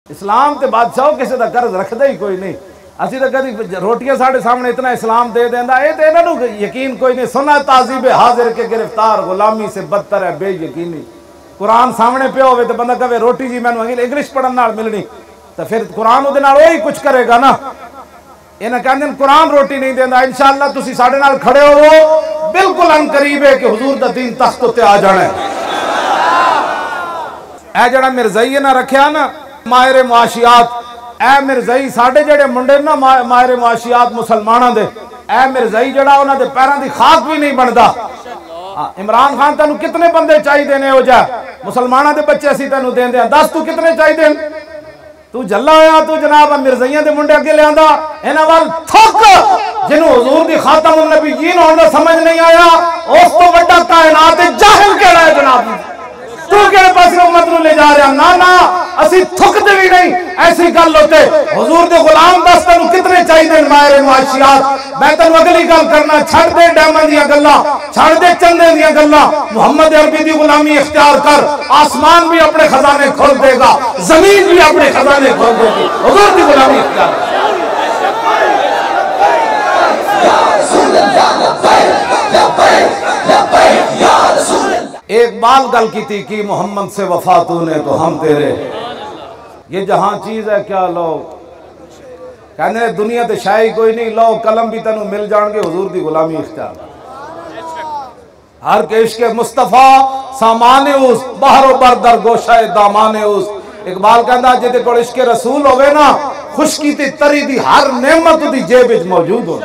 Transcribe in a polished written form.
इस्लाम ते बादशाह किसी का कर्ज रखता ही कोई नहीं। असी तो कभी रोटियां साढ़े सामने इतना इस्लाम दे देंदा, ये तो इन्होंने यकीन कोई नहीं। सुना ताजीब हाजिर के गिरफ्तार गुलामी से बदतर है बेयकीनी। कुरान सामने पे हो तो बंदा कहे रोटी जी मैं इंग्लिश पढ़न नाल मिलनी, तो फिर कुरान उहदे नाल वही कुछ करेगा ना। इन्हें कहते कुरान रोटी नहीं देंदा। इंशाअल्लाह तुसी साडे नाल खड़े हो, बिल्कुल अनकरीब है कि हुजूर दा दीन तख्त उत्ते आ जाना है। ए जड़ा मिर्जाई ना रखिया ना माहिर मुआशियात, ए मिर्जाई साडे जेड़े मुंडे ना माहिर मुआशियात मुसलमानां दे, ए मिर्जाई जड़ा उन्हां दे पैरां दी खाक भी नहीं बनदा। इमरान खान तेनू कितने बंदे चाहिए ने हो जा मुसलमाना दे बच्चे असी तेनू देंदे आ, दस तू कितने चाहिए? तू जल्ला होया तू जनाब मिर्जाइयां दे मुंडे अगे लियांदा, इन्हां वाल थक जिन्हों हुजूर दी खातमुन नबीयीन होण दा समझ नहीं आया, उस तो वड्डा कायनात जाहिल केड़ा है जनाब? तू केड़े पासे उम्मत नूं ले जा रहा? ना ना असी थुकदे भी नहीं ऐसी गल होते। हुजूर दे गुलाम दस तैनूं कितने चाहिए माहिर मुआशियात? मैं तैनूं अगली गल करना, छड़ दे डैमां दियां गल्लां, छड़ दे चंदे दियां गल्लां, मुहम्मद अरबी दी गुलामी इख्तियार कर, आसमान भी अपने खजाने खोल देगा, जमीन भी अपने खजाने खोल देगी। हुजूर दी गुलामी इख्तियार कर। एक बाल गल की थी कि मोहम्मद से वफा तूने तो हम तेरे, ये जहां चीज है क्या लो कहने दुनिया ते शाही कोई नहीं, लो कलम भी तेनू मिल जाएंगे। हुजूर दी गुलामी इख्तियार हर के इश्क मुस्तफा सामाने उस बहरो बरदर गोशाए दामाने उस। इकबाल कहता जिहदे कोल इश्क रसूल होवे ना, खुशकी ते तरी दी हर नेमत दी जेब विच मौजूद हो।